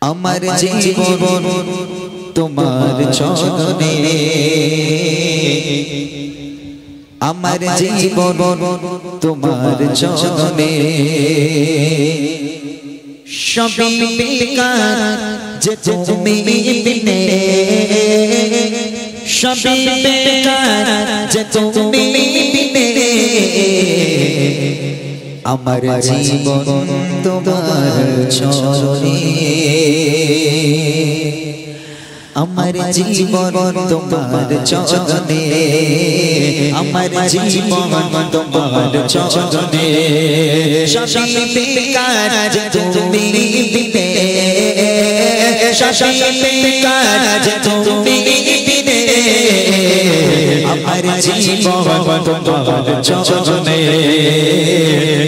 আমার জীবন তোমার চরণে, আমার জীবন তোমার চরণে। সবই বেকার যে তুমি বিনে, সবই বেকার যে তুমি বিনে। আমার জীবন তোমার চরণে, আমার জীবন তোমার চরণে, আমার জীবন তোমার চরণে। সবই বেকার যে তুমি বিনে, সবই বেকার যে তুমি বিনে। আমার জীবন তোমার চরণে,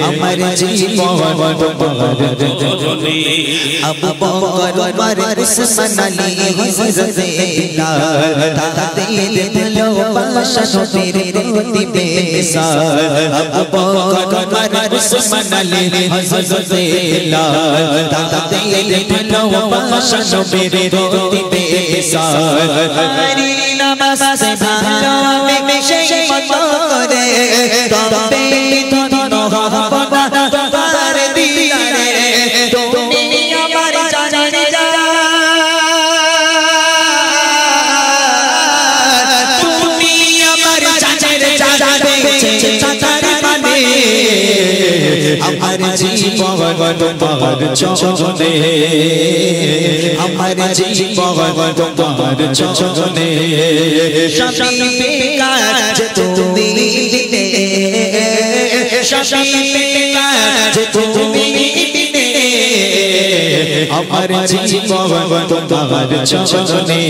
আমার জীবন তোমার চরণে। আবু বকর ওমর উসমান আলী হযরত বিলাল, তাদের ভালোবাসা নবীর প্রতি বেমিসাল। আবু বকর ওমর উসমান আলী হযরত বিলাল, তাদের ভালোবাসা নবীর প্রতি বেমিসাল। হরি নামাজ ভালো আমি সেই মত করে, তবে ধন্য হব না তোমার দিদারে। তুমি আমার জানের জান, তুমি আমার জানের জান, সাতার মানে। আমার জীবন তোমার চরণে, আমার জীবন তোমার চরণে। সবই বেকার যে তুমি বিনে, সবই বেকার যে তুমি বিনে। আমার জীবন তোমার চরণে,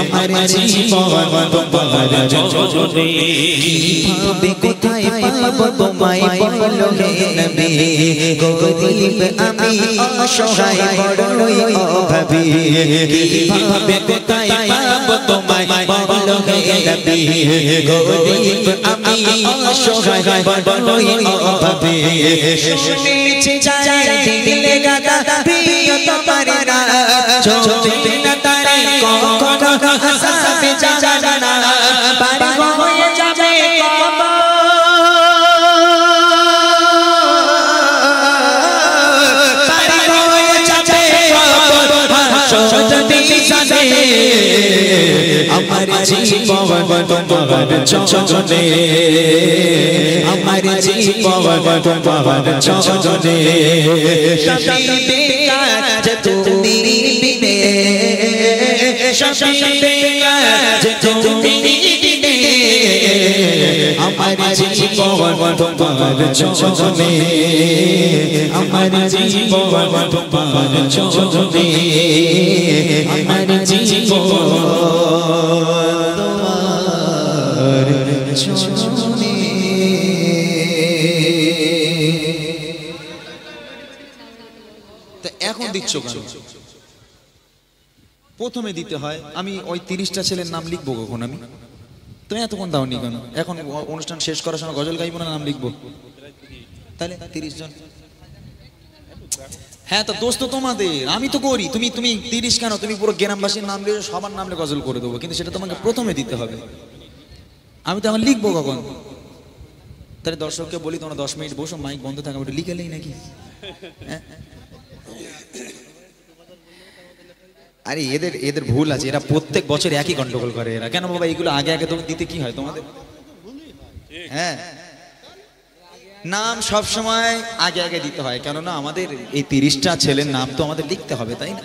আমার জীবন তোমার চরণে। কিভাবে কোথায় পাবো তোমায় বলো হে নবী, গরিব আমি অসহায় বড়ই অভাবী। কিভাবে কোথায় পাবো তোমায় বলো হে নবী, গরিব আমি অসহায় বড়ই অভাবী। শুনেছি যায় দিলে গাদা প্রিয় তোমার না, চলবে না তারে কখনো হাসাবে জানা। পার হয়ে যাবে কবর, পার হয়ে যাবে কবর হাসরের মিজানে। আমার জীবন তোমার চরণে, আমার জীবন তোমার চরণে। সবই বেকার যে তুমি বিনে, সবই বেকার যে তুমি বিনে। আমার জীবন তোমার চরণে, আমার জীবন তোমার চরণে, আমার জীবন তোমার চরণে। তা এখন দিচ্ছ কেন? প্রথমে দিতে হয়। আমি ওই 30টা ছেলের নাম লিখবো কখন? আমি তুমি এতক্ষণ দাওনি কেন? এখন অনুষ্ঠান শেষ করার সময় গজল গাইবো না নাম লিখবো? তাহলে 30 জন। হ্যাঁ তো দোস্ত তোমাদের, আমি তো করি। তুমি 30 কেন? তুমি পুরো গ্রামবাসীর নাম লিখে সবার নামে গজল করে দেবো, কিন্তু সেটা তোমাকে প্রথমে দিতে হবে। আমি তো এখন লিখবো কখন? তাহলে দর্শককে বলি তোমরা 10 মিনিট বসো, মাইক বন্ধ থাকা ওটা লিখেলেই নাকি? হ্যাঁ আরে এদের ভুল আছে, এরা প্রত্যেক বছর একই গন্ডগোল করে। এরা কেন বাবা এগুলো আগে আগে তোমাকে দিতে কি হয় তোমাদের? হ্যাঁ নাম সব সময় আগে আগে দিতে হয়, কেননা আমাদের এই 30টা ছেলের নাম তো আমাদের লিখতে হবে, তাই না?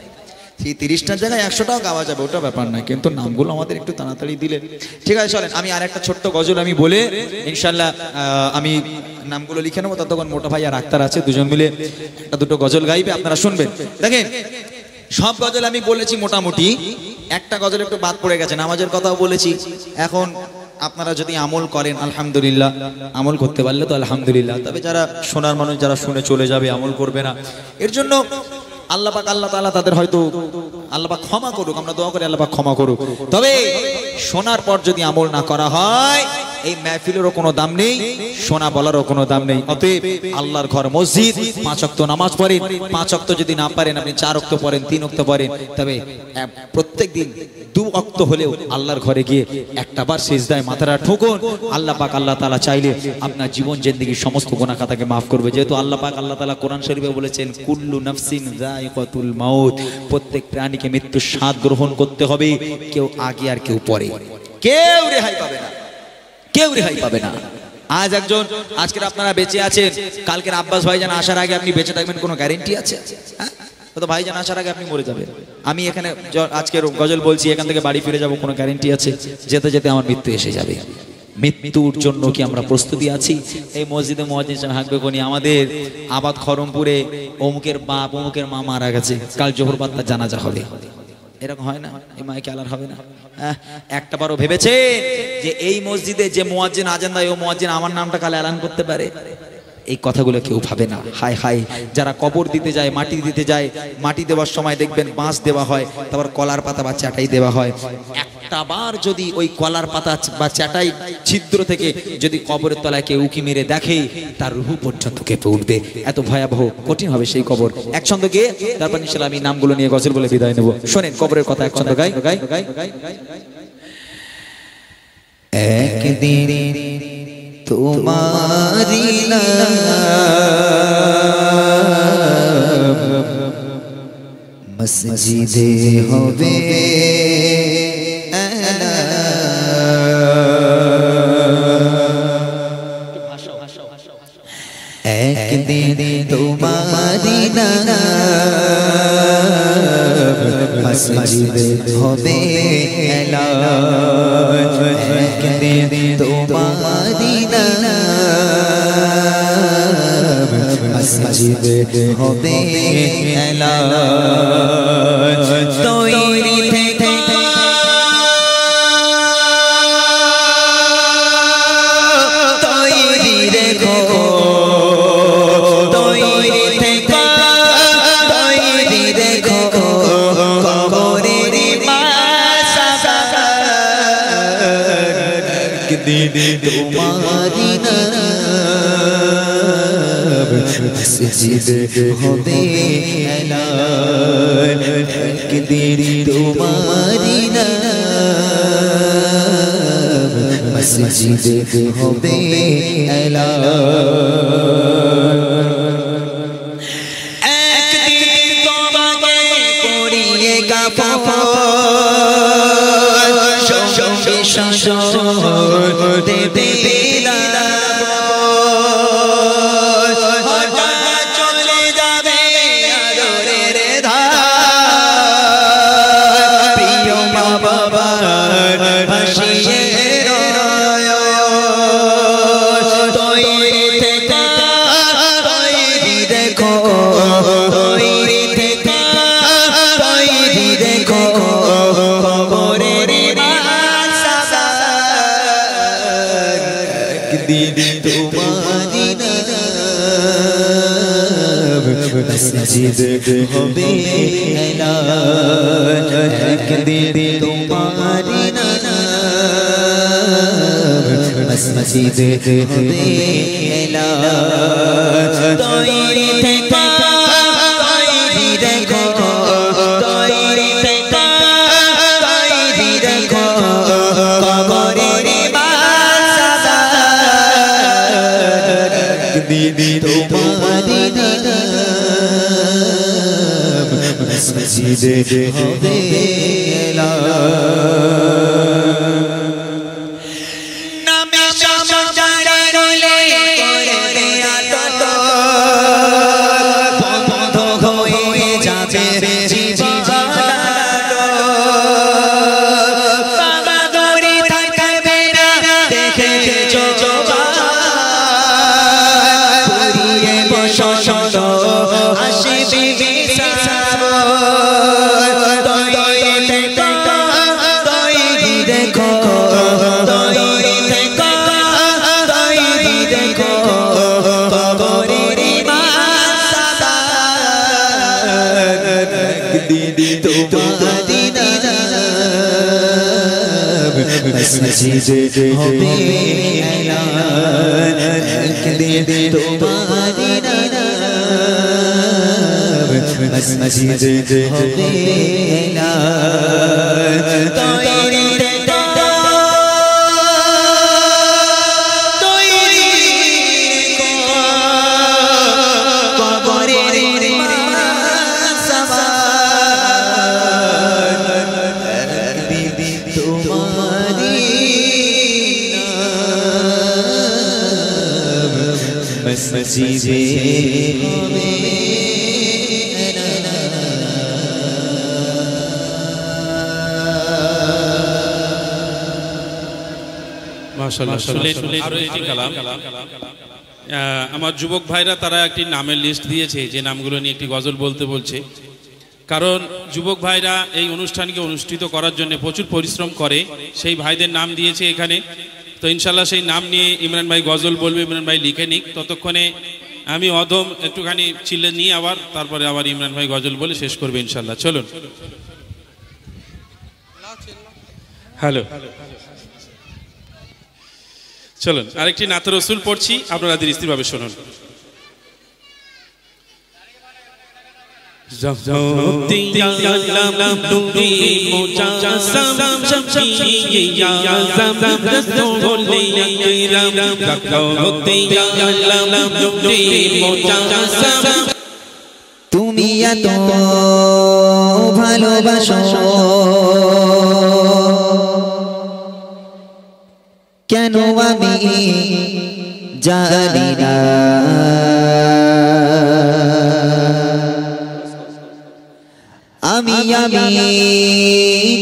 সেই 30টার জায়গায় 100টাও গাওয়া যাবে, ওটা ব্যাপার নয়, কিন্তু নামগুলো আমাদের একটু তাড়াতাড়ি দিলে ঠিক আছে। চলেন আমি আর একটা ছোট্ট গজল আমি বলে ইনশাল্লাহ আমি নামগুলো লিখে নেবো। ততক্ষণ মোটা ভাই আর আক্তার আছে, দুজন মিলে একটা দুটো গজল গাইবে, আপনারা শুনবেন। দেখেন সব গজল আমি বলেছি মোটামুটি, একটা গজল একটু বাদ পড়ে গেছে, নামাজের কথাও বলেছি। এখন আপনারা যদি আমল করেন আলহামদুলিল্লাহ, আমল করতে পারলে তো আলহামদুলিল্লাহ। তবে যারা শোনার মানুষ, যারা শুনে চলে যাবে, আমল করবে না, এর জন্য আল্লাহ পাক আল্লাহ তাআলা তাদের হয়তো আল্লাহ পাক ক্ষমা করুক, আমরা দোয়া করি আল্লাহ পাক ক্ষমা করুক। তবে শোনার পর যদি আমল না করা হয় এই মাহফিলেরও কোনো দাম নেই, সোনা বলারও কোনো দাম নেই। অতএব আল্লাহর ঘর মসজিদ, 5 ওয়াক্ত নামাজ পড়েন। 5 ওয়াক্ত যদি না পারেন আপনি 4 ওয়াক্ত পড়েন, 3 ওয়াক্ত পড়েন, তবে প্রত্যেকদিন 2 ওয়াক্ত হলেও আল্লাহর ঘরে গিয়ে একটা বার সিজদায় মাথাটা ঠুকুন। আল্লাহ পাক আল্লাহ তাআলা চাইলে আপনার জীবন জিন্দেগির সমস্ত গুনাহ খাতাকে মাফ করবে। যেহেতু আল্লাহ পাক আল্লাহ তাআলা কোরআন শরীফে বলেছেন কুল্লু নাফসিন যায়িকাতুল মাউত, প্রত্যেক প্রাণীকে মৃত্যুর স্বাদ গ্রহণ করতে হবে। কেউ আগে আর কেউ পরে, কেউ রেহাই পাবে না, কেউ রেহাই পাবে না। আজ একজন, আজকের আপনারা বেঁচে আছেন, কালকের আব্বাস ভাইজান আসার আগে আপনি বেঁচে থাকবেন কোনো গ্যারেন্টি আছে? তো ভাইজান আসার আগে আপনি মরে যাবেন। আমি এখানে আজকের গজল বলছি, এখান থেকে বাড়ি ফিরে যাব, কোনো গ্যারেন্টি আছে? যেতে যেতে আমার মৃত্যু এসে যাবে। মৃত্যুর জন্য কি আমরা প্রস্তুতি আছি? এই মসজিদে মুয়াজ্জিন সাহেব হাঁকবে কোনি, আমাদের আবাদ খরমপুরে অমুকের বাপ অমুকের মা মারা গেছে, কাল জোহর বাদ তার জানাজা হবে, এরকম হয় না? এই মাইকে আলার হবে না? একটা বারও ভেবেছে যে এই মসজিদে যে মুয়াজ্জিন আজান দেয় ও মুয়াজ্জিন আমার নামটা কাল এলান করতে পারে? এই কথাগুলো কেউ ভাবে না। হায় হায়, যারা কবর দিতে যায়, মাটি দিতে যায়, মাটি দেওয়ার সময় দেখবেন বাঁশ দেওয়া হয়, তারপর কলার পাতা বা চাটাই দেওয়া হয়। একটা বার যদি ওই কলার পাতা বা চাটাই ছিদ্র থেকে যদি কবরের তলায় কেউ উকি মেরে দেখে, তার রুহু পর্যন্ত কেঁপে উঠবে। এত ভয়াবহ কঠিন হবে সেই কবর। এক ছন্দ গিয়ে তারপর ইনশাআল্লাহ আমি নামগুলো নিয়ে গজল বলে বিদায় নেব। শোনেন কবরের কথা, এক ছন্দ গাই। একদিন তোমারি নাম মসজিদে হবে একদিন তোমারি নাম মসজিদে হবে একদিন তোমারি নাম মসজিদে হবে তৈরি থেকে তৈরি রেখো তৈরি থেকে তৈরি রেখো কবরের দিদি তোমারি নাম মসজিদে হবে দিদি তোমারি নাম মসজিদে হবে একদিন তোমাকে পড়িয়ে দেবে চলে যাবে আদরের ধার প্রিয় মা বাবার হাসিয়ে তৈরি থেকে তৈরি দেখো তৈরি থেকে তৈরি দেখো কবরের দিদি তোমারি নাম মসজিদে হবে একদিন তোমারি নাম মসজিদে হবে তৈরি থেকে তৈরি দেখো তৈরি থেকে তৈরি দেখো কবরের দিদি তোমারি নাম মসজিদে হবে নামে সমজারে রইলে করে আদত বন্ধ হয়ে যাবে জীবন বাবা দড়ি থাকবে না দেখে তৈরি মসজিদে হবে এলান একদিন তোমারি নাম মসজিদে হবে এলান তৈরি মসজিদে হবে মাশাআল্লাহ শুনে আরো একটি কালাম আমার যুবক ভাইরা তারা একটি নামের লিস্ট দিয়েছে যে নামগুলো নিয়ে একটি গজল বলতে বলছে কারণ যুবক ভাইরা এই অনুষ্ঠানকে অনুষ্ঠিত করার জন্য প্রচুর পরিশ্রম করে সেই ভাইদের নাম দিয়েছে এখানে তো ইনশাআল্লাহ সেই নাম নিয়ে ইমরান ভাই গজল বলবে ইমরান ভাই লিখে নিক ততক্ষণে আমি অদম একটুখানি চিল্লে নিয়ে আবার তারপরে আবার ইমরান ভাই গজল বলে শেষ করবে ইনশাআল্লাহ চলুন হ্যালো চলুন আরেকটি নাতে রাসূল পড়ছি আপনারা ধীরস্থিরভাবে শুনুন তুমি এত ভালোবাসো কেন আমি জানি না আমি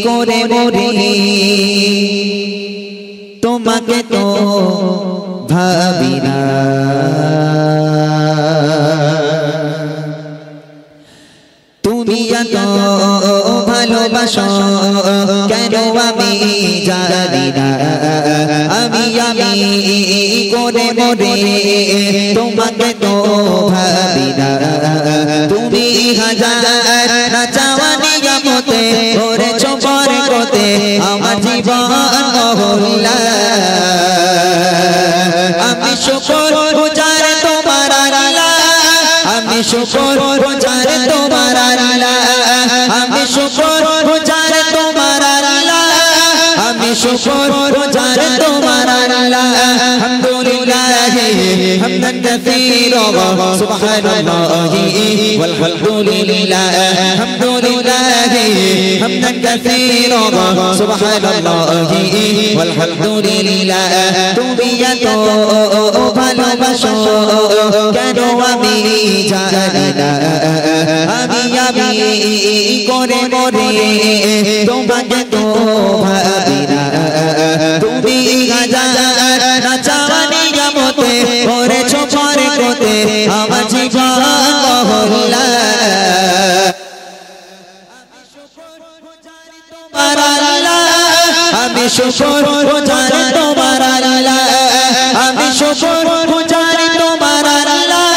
করে মরি তোমাকে তো ভাবি না তুমি এত ভালোবাসো কেন আমি জানি না আমি করে মরি তোমাকে তো ভাবি না তুমি হাজার না চাওয়া নিয়ামতে করেছো বরকতে আমার জীবন মহল্লা আমি শুকর গুজার তোমার আল্লাহ আমি শুকর গুজার তোমার আল্লাহ আমি শুকর গুজার তোমার আল্লাহ আমি শুকর গুজার তোমার আল্লাহ আলহামদুলিল্লাহ হামদান কাসীরা সুবহানাল্লাহি ওয়ালহামদুলিল্লাহ আলহামদুলিল্লাহ হামদান কাসীরা সুবহানাল্লাহি ওয়ালহামদুলিল্লাহ তুমি এত ভালোবাসো কেন আমি জানি না আমি করে মরি তোমাকে তো ভাবি না তুমি হাজার না চাওয়া নিয়ামতে করেছো বরকতে আমার জীবন মহল্লা আমি শুকর গুজার তোমার আল্লাহ আমি শুকর গুজার তোমার আল্লাহ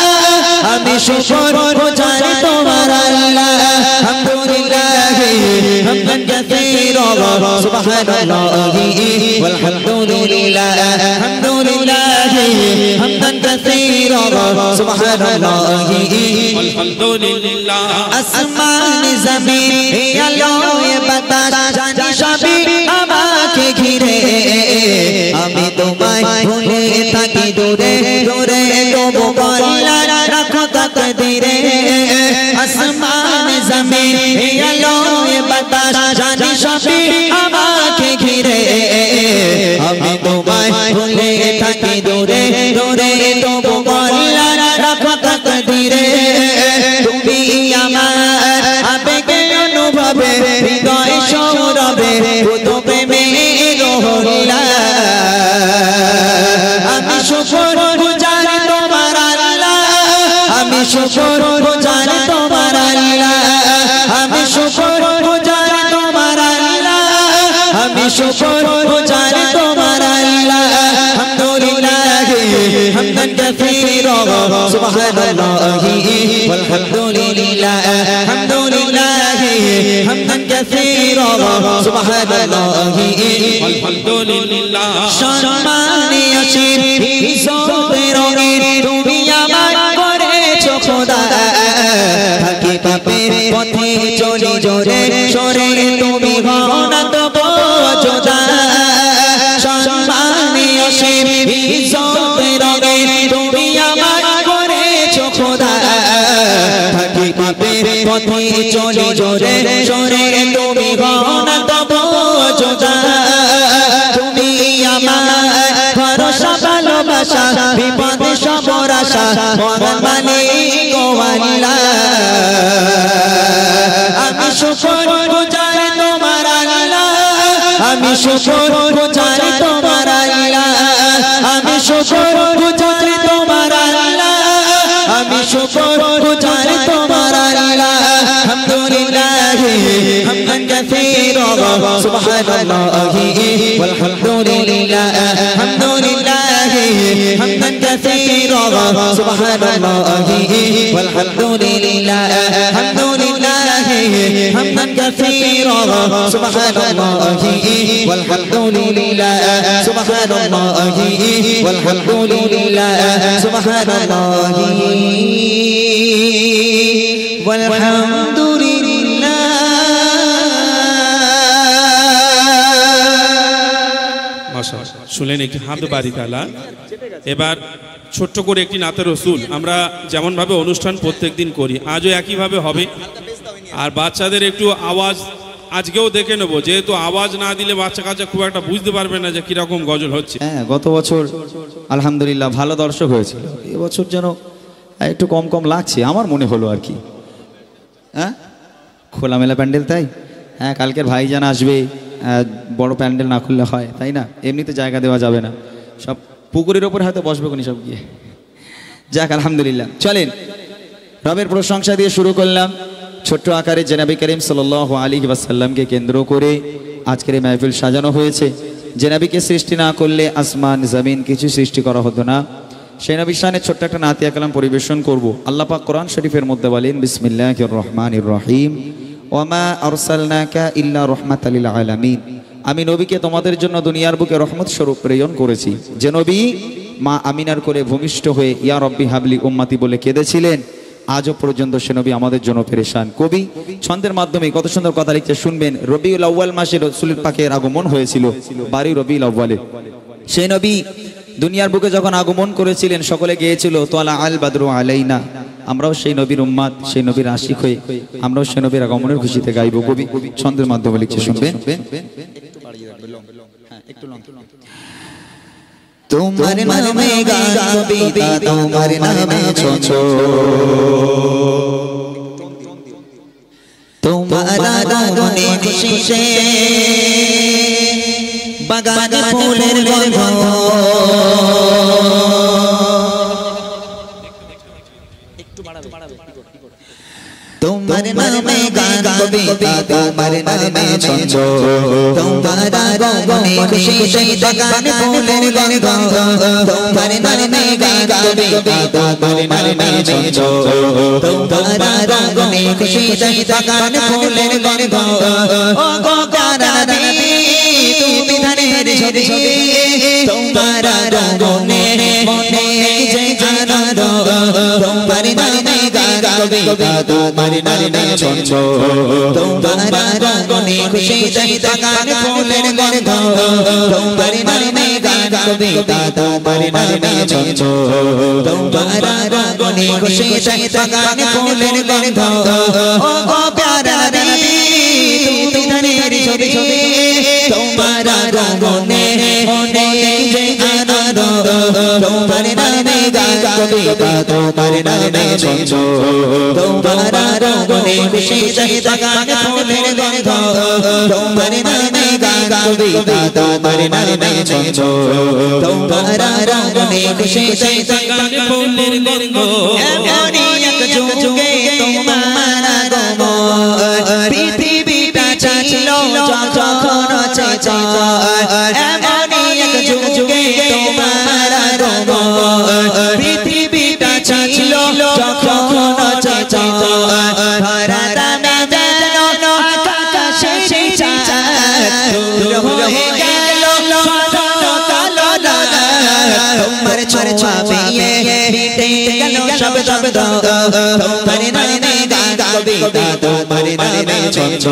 আমি শুকর গুজার তোমার আল্লাহ আলহামদুলিল্লাহ হামদান কাসীরা সুবহানাল্লাহি ওয়ালহামদুলিল্লাহ আলহামদুলিল্লাহ হামদান কাসীরা সুবহানাল্লাহি আলহামদুলিল্লাহ আসমান জমিন আলোয় বাতাস জানি সবই আমাকে ঘিরে আমি তোমায় ভুলে থাকি দূরে দূরে তবু বললা রাখো তাকদীরে আসমান জমিন আলোয় বাতাস জানি সবই আমাকে ঘিরে আমি তোমায় ভুলে থাকি দূরে দূরে তবু বললা রাখো তাকদীরে তুমি আমার আবেগে অনুভবে হৃদয় সৌরভে পুত প্রেমের হল্লা আমি শুকর গুজার তোমার আল্লাহ আমি শুকর গুজার তোমার আল্লাহ আমি শুকর গুজার তোমার আল্লাহ আমি শুকর গুজার তোমার আল্লাহ আলহামদুলিল্লাহ হামদান কাসীরা সুবহানাল্লাহি ওয়ালহামদুলিল্লাহ আলহামদুলিল্লাহ হামদান কাসীরা সুবহানাল্লাহি আলহামদুলিল্লাহ সম্মানে আসির ইজ্জতের রঙে তুমি আমায় করেছো খোদা থাকি পাপের পথে চলি জোরে সরে তুমি হও না তবু জোদা সম্মানে আসির ইজ্জতের রঙে তুমি আমায় করেছো খোদা থাকি পাপের পথে চলি জোরে সরে তুমি হও না তবু জোদা তুমি আমার ভরসা ভালোবাসা বিপদে সবর আশা মহান মালিক ও আল্লাহ আমি শুকর গুজার তোমার আল্লাহ আমি শুকর গুজার তোমার আল্লাহ আমি শুকর গুজার তোমার আল্লাহ আমি শুকর গুজার তোমার আল্লাহ আলহামদুলিল্লাহ হামদান কাসীরা সুবহানাল্লাহি ওয়ালহামদুলিল্লাহ আলহামদুলিল্লাহ হামদান কাসীরা সুবহানাল্লাহি ওয়ালহামদুলিল্লাহ আলহামদুলিল্লাহ হামদান কাসীরা সুবহানাল্লাহি ওয়ালহামদুলিল্লাহ সুবহানাল্লাহি ওয়ালহামদুলিল্লাহ সুবহানাল্লাহি ওয়ালহামদুলিল্লাহ মাশাআল্লাহ শুনলেন একটি হামদ বাড়ি তাআলা এবার ছোট্ট করে একটি নাতে রাসূল আমরা যেমন ভাবে অনুষ্ঠান প্রত্যেকদিন করি আজও একই ভাবে হবে আর বাচ্চাদের একটু আওয়াজ আজকেও দেখে নেব যেহেতু আওয়াজ না দিলে বাচ্চা কাচ্চা খুব একটা বুঝতে পারবে না যে কি রকম গজল হচ্ছে হ্যাঁ গত বছর আলহামদুলিল্লাহ ভালো দর্শক হয়েছিল এবছর যেন একটু কম কম লাগছে আমার মনে হলো আর কি হ্যাঁ খোলামেলা প্যান্ডেল তাই হ্যাঁ কালকের ভাইজান আসবে বড় প্যান্ডেল না খুললে হয় তাই না এমনিতে জায়গা দেওয়া যাবে না সব পুকুরের ওপর হয়তো বসবে কোনি সব গিয়ে যাক আলহামদুলিল্লাহ চলেন রবের প্রশংসা দিয়ে শুরু করলাম ছোট্ট আকারে জনাবে করিম সাল্লাল্লাহু আলাইহি ওয়াসাল্লামকে কেন্দ্র করে আজকের এই মাহফিল সাজানো হয়েছে যে নবীকে সৃষ্টি না করলে আসমান জমিন কিছু সৃষ্টি করা হতো না সেই নবীর শানে ছোট্ট একটা নাতিয়া কালাম পরিবেশন করব আল্লাহ পাক কোরআন শরীফের মধ্যে বলেন বিসমিল্লাহির রহমানির রহিম ওয়ামা আরসালনাকা ইল্লা রাহমাতাল লিল আলামিন আমি নবীকে তোমাদের জন্য দুনিয়ার বুকে রহমত স্বরূপ প্রেরণ করেছি যে নবী মা আমিনার করে ভূমিষ্ঠ হয়ে ইয়া রব্বি হাবলি উম্মতি বলে কেঁদেছিলেন আজও পর্যন্ত সে নবী আমাদের জন্য পেরেশান কবি ছন্দের মাধ্যমে কত সুন্দর কথা লিখছে শুনবেন রবিউল আউয়াল মাসে রাসূলের পাকের আগমন হয়েছিল 12 রবিউল আউয়ালে সেই নবী দুনিয়ার বুকে যখন আগমন করেছিলেন সকলে গিয়েছিল তোয়ালা আল বাদরু আলাইনা আমরাও সেই নবীর উম্মত সেই নবীর আশিক হয়ে আমরাও সেই নবীর আগমনের খুশিতে গাইব কবি ছন্দের মাধ্যমে লিখছে শুনবেন তোমার নামে গান কবিতা তোমার নামে ছন্দ তোমার আগমনে খুশিতে বাগান ফুলের গন্ধ তোমার নামে গান কবিতা তোমার নামে ছন্দ তোমার আগমনে খুশিতে বাগান ফুলের গন্ধ তোমার নামে গান কবিতা তোমার নামে ছন্দ তোমার আগমনে খুশিতে বাগান ফুলের গন্ধ ও গো প্যারা তুমি ধানের ছবি তোমার আগমনে মনে যে আনন্দ তোমার নামে গান কবিতা তোমার নামে ছন্দ তোমার আগমনে খুশিতে বাগান ফুলের গন্ধ তোমার নামে গান কবিতা তোমার নামে ছন্দ তোমার আগমনে খুশিতে বাগান ফুলের গন্ধ ও গো প্যারা তুমি ধানের ছবি তোমার আগমনে মনে যে আনন্দ তোমার নামে গান কবিতা তোমার নামে ছন্দ তোমার আগমনে খুশিতে বাগান ফুলের গন্ধ তোমার নামে গান কবিতা তোমার নামে ছন্দ তোমার আগমনে খুশিতে বাগান ফুলের গন্ধ এমনই এক যুগে তোমার আগমন পৃথিবীটা ছিল যখন এমনই এক যুগে তোমার আগমন পৃথিবীটা ছিল যখন ধরা দামে যেন আকাশে ছোঁয়া পেয়ে মিটে গেল সব দ্বন্দ্ব তোমার নামে গান কবিতা তোমার নামে ছন্দ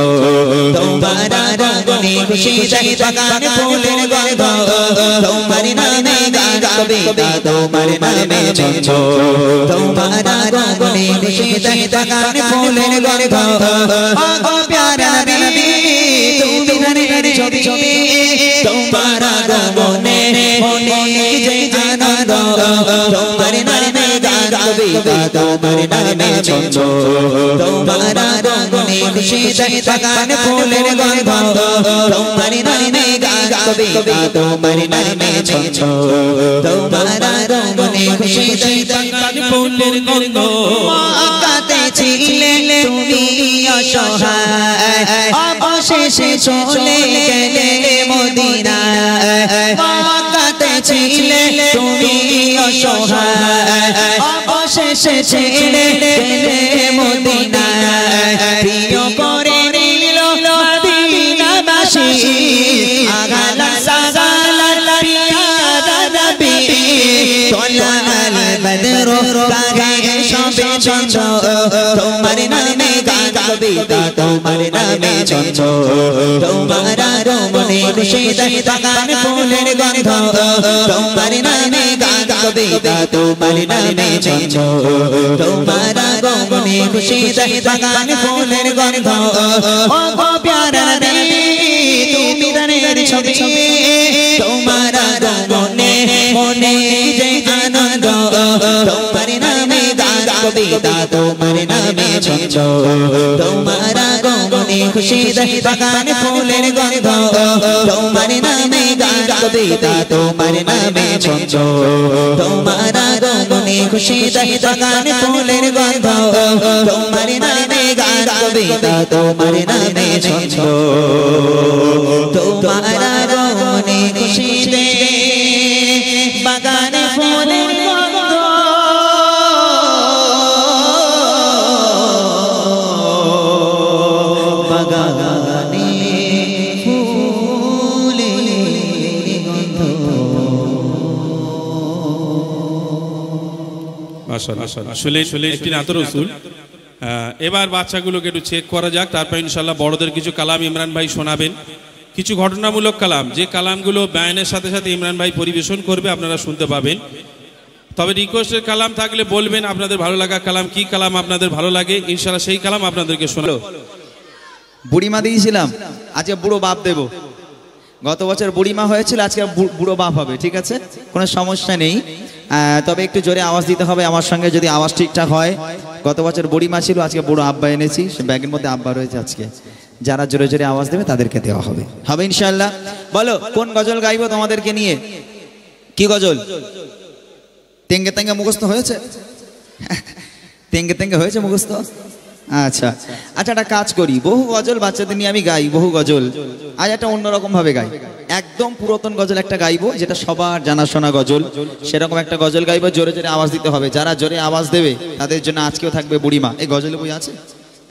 তোমার আগমনে খুশিতে বাগান ফুলের গন্ধ তোমার নামে গান কবিতা তোমার নামে ছন্দ তোমার আগমনে খুশিতে বাগান ফুলের গন্ধ ও প্যারা নবী তুমি ধানের ছবি তোমার আগমনে মনে যে আনন্দ তোমার নামে গান কবিতা তোমার নামে ছন্দ তোমার আগমনে খুশিতে বাগান ফুলের গন্ধ তোমার নামে গান কবিতা তোমার নামে ছন্দ তোমার আগমনে খুশিতে বাগান ফুলের গন্ধ মক্কাতে ছিলে তুমি অসহায় অবশেষে চলে গেলে মদিনায় মক্কাতে ছিলে তুমি অসহায় অবশেষে চলে গেলে মদিনায় প্রিয় করে নিল মদিনাবাসী আগালা সাগালা পিয়াদা নবী তোলাল বদরু কাগে সবে ছন্দ তোমার নামে গান কবিতা তোমার নামে ছন্দ তোমার আগমনে খুশিতে বাগান ফুলের গন্ধ তোমার নামে গান কবিতা তোমার নামে ছন্দ তোমার আগমনে খুশিতে বাগান ফুলের গন্ধ ও গো প্যারা নবী তুমি ধানের ছবি তোমার আগমনে মনে যে আনন্দ তোমার নামে গান কবিতা তোমার নামে ছন্দ তোমার আগমনে খুশিতে বাগান ফুলের গন্ধ তোমার নামে গান কবিতা তোমার নামে ছন্দ তোমার আগমনে খুশিতে বাগান ফুলের গন্ধ তোমার নামে গান কবিতা তোমার নামে ছন্দ তোমার আগমনে খুশিতে বাগান ফুলের গন্ধ বাগানে ফুলের গন্ধ মাশাআল্লাহ শুনলেন একটি নাত রাসূল। এবার বাচ্চাগুলোকে একটু চেক করা যাক, তারপর ইনশাআল্লাহ বড়দের কিছু কালাম ইমরান ভাই শোনাবেন, কিছু ঘটনামূলক কালাম, যে কালামগুলো বায়ানের সাথে সাথে ইমরান ভাই পরিবেশন করবে আপনারা শুনতে পাবেন। তবে রিকোয়েস্টের কালাম থাকলে বলবেন আপনাদের ভালো লাগা কালাম, কি কালাম আপনাদের ভালো লাগে, ইনশাআল্লাহ সেই কালাম আপনাদেরকে শোনাবো। বুড়িমা দিয়েছিলাম, আজকে বুড়ো বাপ দেব। গত বছর বুড়িমা হয়েছিল, আজকে বুড়ো বাপ হবে, ঠিক আছে, কোনো সমস্যা নেই। তবে একটু জোরে আওয়াজ দিতে হবে আমার সঙ্গে, যদি আওয়াজ ঠিকঠাক হয়। গত বছর বুড়িমা ছিল, আজকে বুড়ো আব্বা এনেছি, সে ব্যাগের মধ্যে আব্বা রয়েছে। আজকে যারা জোরে জোরে আওয়াজ দেবে তাদেরকে দেওয়া হবে, হবে ইনশাআল্লাহ। বলো কোন গজল গাইবো তোমাদেরকে নিয়ে? কি গজল? তেঙ্গে তেঙ্গে মুখস্থ হয়েছে? তেঙ্গে তেঙ্গে হয়েছে মুখস্থ? আচ্ছা আচ্ছা, একটা কাজ করি, বহু গজল বাচ্চাদের নিয়ে আমি গাই, বহু গজল। আজ একটা অন্যরকম ভাবে গাই, একদম পুরাতন গজল একটা গাইবো, যেটা সবার জানাশোনা গজল, সেরকম একটা গজল গাইবো। জোরে জোরে আওয়াজ দিতে হবে, যারা জোরে আওয়াজ দেবে তাদের জন্য আজকেও থাকবে বুড়িমা। এই গজল বই আছে,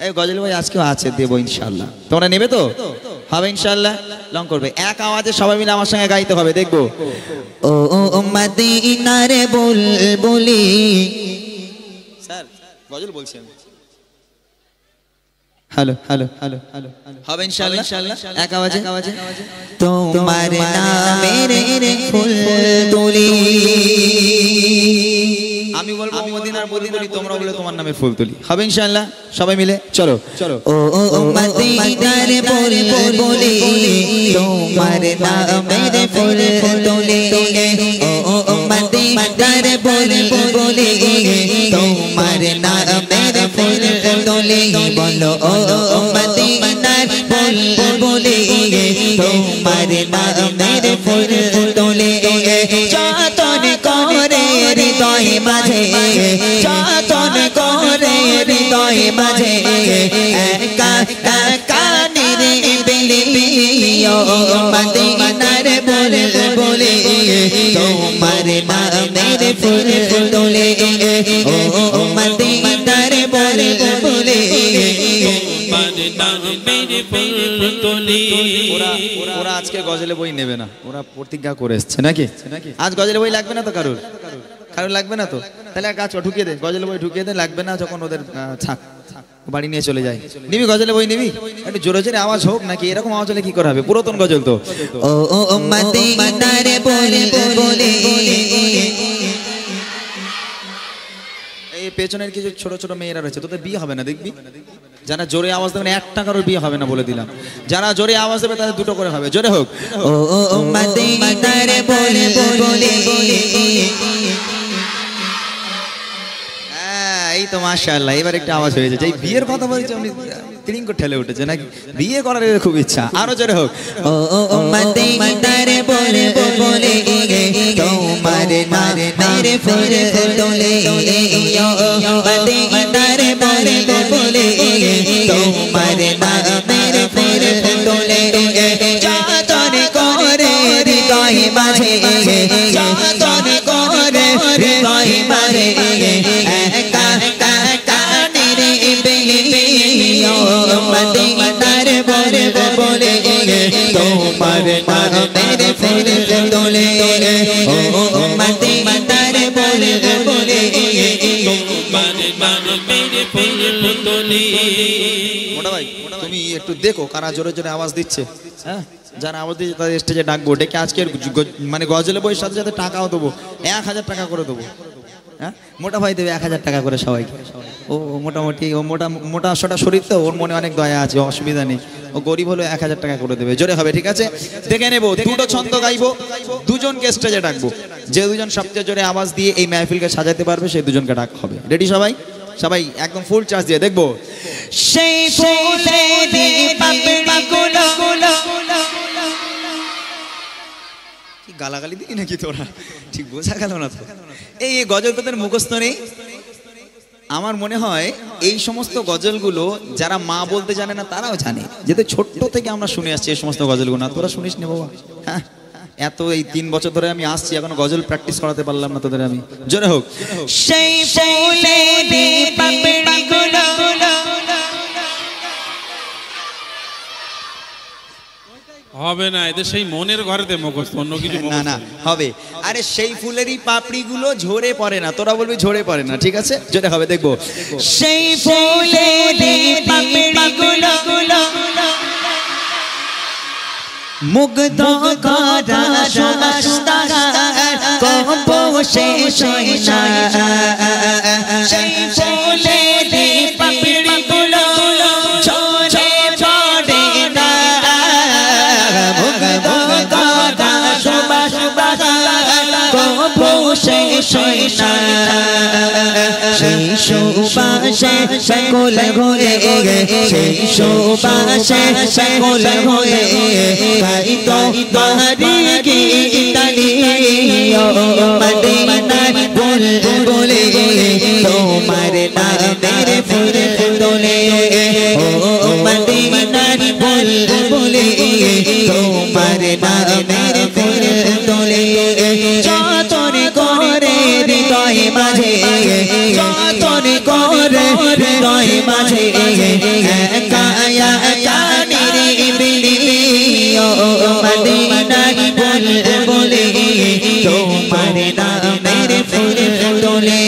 এই গজল বই আজকেও আছে, দেবো ইনশাআল্লাহ। তোমরা নেবে তো? হবে ইনশাআল্লাহ। লং করবে, এক আওয়াজে সবাই মিলে আমার সঙ্গে গাইতে হবে, দেখবো। ও মদিনার বুলবুলি, স্যার গজল বলছি আমি। হ্যালো হ্যালো হ্যালো হ্যালো, হবে ইনশাআল্লাহ এক আওয়াজে। তোমার নামের ফুল তুলি, আমি বলবো মদিনার বুলবুলি, তোমরা বলে তোমার নামে ফুল তুলি, হবে ইনশাআল্লাহ। সবাই মিলে চলো চলো। ও মদিনার বুলবুলি, তোমার নামের ফুল তুলি, ও মদিনার বুলবুলি, তোমার নামের ফুল তুলি, বলো ও মদিনার বুলবুলি, তোমার নামের ফুল তুলি, যতন করে হৃদয় মাঝে, যতন করে হৃদয় মাঝে, একা একা নিরিবিলি ও মদিনার বুলবুলি, তোমার নামের ফুল তুলি, ও মদিনার বুলবুলি। ওরা আজকে গজলে বই নেবে না, ওরা প্রতিজ্ঞা করে এসছে নাকি? আজ গজলে বই লাগবে না তো কারোর? কারণ লাগবে না তো, তাহলে এক কাজ ঢুকিয়ে দে, গজল বই ঢুকিয়ে দে, লাগবে না যখন ওদের থাক, বাড়ি নিয়ে চলে যায়। নিবি গজলে বই নিবি? একটু জোরে জোরে আওয়াজ হোক, নাকি এরকম আওয়াজ হলে কি করে হবে? পুরাতন গজল তো। ও মদিনার বলে বলে এই পেছনের কিছু ছোট ছোট মেয়েরা রয়েছে, তোদের বিয়ে হবে না দেখবি। যারা জোরে আওয়াজ দেবে না, 1 টাকারও বিয়ে হবে না বলে দিলাম। যারা জোরে আওয়াজ দেবে তাদের 2টো করে হবে। জোরে হোক। ও মদিনার বলে বলে এই তো মাশাআল্লাহ, এবার একটা আওয়াজ হয়ে যাচ্ছে। এই বিয়ের কথা বলছে উনি তিরিং করে ঠেলে উঠেছে নাকি? বিয়ে করার খুব ইচ্ছা, আরো জোরে হোক। ও মদিনার বলে বলে তোমার নাম মেরে ফুল তোলে, ও মদিনার বলে বলে তোমার নাম মেরে ফুল তোলে, যতন করে হৃদয় মাঝে, যতন করে হৃদয় মাঝে একা কানিরে বেলি, ও মদিনার বলে বলে তোমার নাম মেরে ফুল তোলে, ও মদিনার বলে বলে তোমার নাম মেরে ফুল তোলে। মোটা ভাই তুমি একটু দেখো কারা জোরে জোরে আওয়াজ দিচ্ছে। হ্যাঁ, যারা আওয়াজ দিচ্ছে তাদের স্টেজে ডাকবো, ডেকে আজকের মানে গজলে বইয়ের সাথে সাথে টাকাও দেবো, 1000 টাকা করে দেবো। হ্যাঁ, মোটা ভাই দেবে 1000 টাকা করে সবাইকে। ও মোটামুটি ও মোটা সোটা শরীর তো, ওর মনে অনেক দয়া আছে, অসুবিধা নেই। ও গরিব হলো 1000 টাকা করে দেবে। জোরে হবে, ঠিক আছে? দেখে নেবো, 2টো ছন্দ গাইবো, 2জনকে স্টেজে ডাকবো। যে 2জন সবচেয়ে জোরে আওয়াজ দিয়ে এই মাহফিলকে সাজাতে পারবে সেই 2জনকে ডাক হবে। রেডি সবাই? সবাই একদম ফুল চার্জ দিয়ে দেখবো। সেই ফুলেরি পাপড়িগুলো কি গালাগালি দিই নাকি তোরা? ঠিক বোঝা গেল না তো। এই গজল তোদের মুখস্থ নেই? আমার মনে হয় এই সমস্ত গজলগুলো যারা মা বলতে জানে না তারাও জানে, যেহেতু ছোট্ট থেকে আমরা শুনে আসছি এই সমস্ত গজলগুলো। না তোরা শুনিস নি বাবা? হ্যাঁ, এত এই 3 বছর ধরে আমি আসছি, এখনো গজল প্র্যাকটিস করাতে পারলাম না তোদের আমি। জোরে হোক। সেই ফুলেরি পাপড়িগুলো হবে না, এদের সেই মনের ঘরেতে মুখস্থ, অন্য কিছু না না হবে। আরে সেই ফুলেরই পাপড়িগুলো ঝরে পড়ে না, তোরা বলবি ঝরে পড়ে না, ঠিক আছে? যেটা হবে দেখবো। সেই ফুলেরি পাপড়িগুলো মুগ্ধ করা সুবাস্তার কবসে শোনা, সেই ফুলেরি পাপড়িগুলো ঝরে পড়ে না, মুগ্ধ করা সুবাস্তার কবসে শোনা, সেই সুবাসে সকল ঘুরে, সেই সুবাসে সকল ঘুরে তাই তো বাড়ি গীতালি, ও মদিনার বলে বলে তোমার নাম মেরে ফুল তোলে, ও মদিনার বলে বলে তোমার নাম মেরে ফুল তোলে, যতন করে হৃদয় মাঝে, যতন করে হৃদয় মাঝে একা কানিরে বেলি, ও মদিনার বলে বলে তোমার নাম মেরে ফুল তোলে,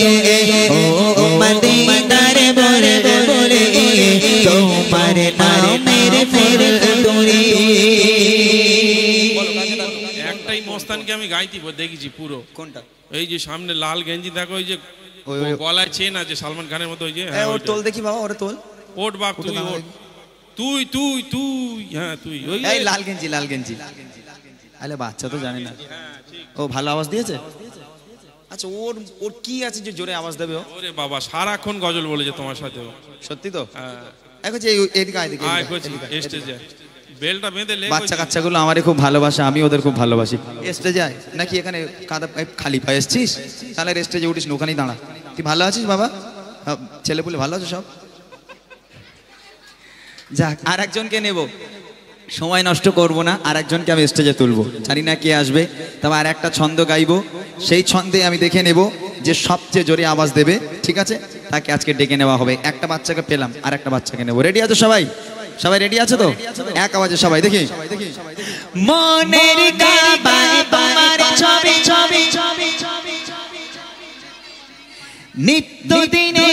ও মদিনার বলে বলে তোমার নাম মেরে ফুল তোলে। একটাই মস্তানকে আমি গাইতি দেখেছি পুরো। কোনটা? এই যে সামনে লাল গেঞ্জি দেখো, ওই যে গলায় চেন আছে সালমান খানের মতো, ওই যে ওর তোল দেখি বাবা, ওরে তোল। ওট বাপ তুই, ওট তুই তুই তুই, হ্যাঁ তুই, ওই এই লাল গেঞ্জি, লাল গেঞ্জি। আরে বাচ্চা তো জানে না। ও ভালো আওয়াজ দিয়েছে? আচ্ছা, ওর ওর কি আছে যে জোরে আওয়াজ দেবে? ওরে বাবা সারাক্ষণ গজল বলেছে তোমার সাথে। সত্যি তো? হ্যাঁ, এখন যে এদিকে আয়, এদিকে স্টেজে বেলটা বেঁধে লে। বাচ্চা কাচ্চাগুলো আমারই খুব ভালোবাসে, আমি ওদের খুব ভালোবাসি। স্টেজে আয়, নাকি এখানে কাদা খালি পায়ে এসছিস? তাহলে স্টেজে উঠিস না, ওখানেই দাঁড়া। তুই ভালো আছিস বাবা? ছেলেপুলে ভালো আছে সব? যাক, আর একজনকে নেব, সময় নষ্ট করব না, আর একজনকে আমি স্টেজে তুলবো। জানি না কে আসবে, তবে আর একটা ছন্দ গাইবো। সেই ছন্দে আমি দেখে নেব যে সবচেয়ে জোরে আওয়াজ দেবে, ঠিক আছে? তাকে আজকে ডেকে নেওয়া হবে। একটা বাচ্চাকে পেলাম, আর একটা বাচ্চাকে নেবো। রেডি আছো সবাই? সবাই রেডি আছে তো? এক আওয়াজে সবাই দেখি। মনের কাবায় তোমার ছবি ছবি, নিত্য দিনে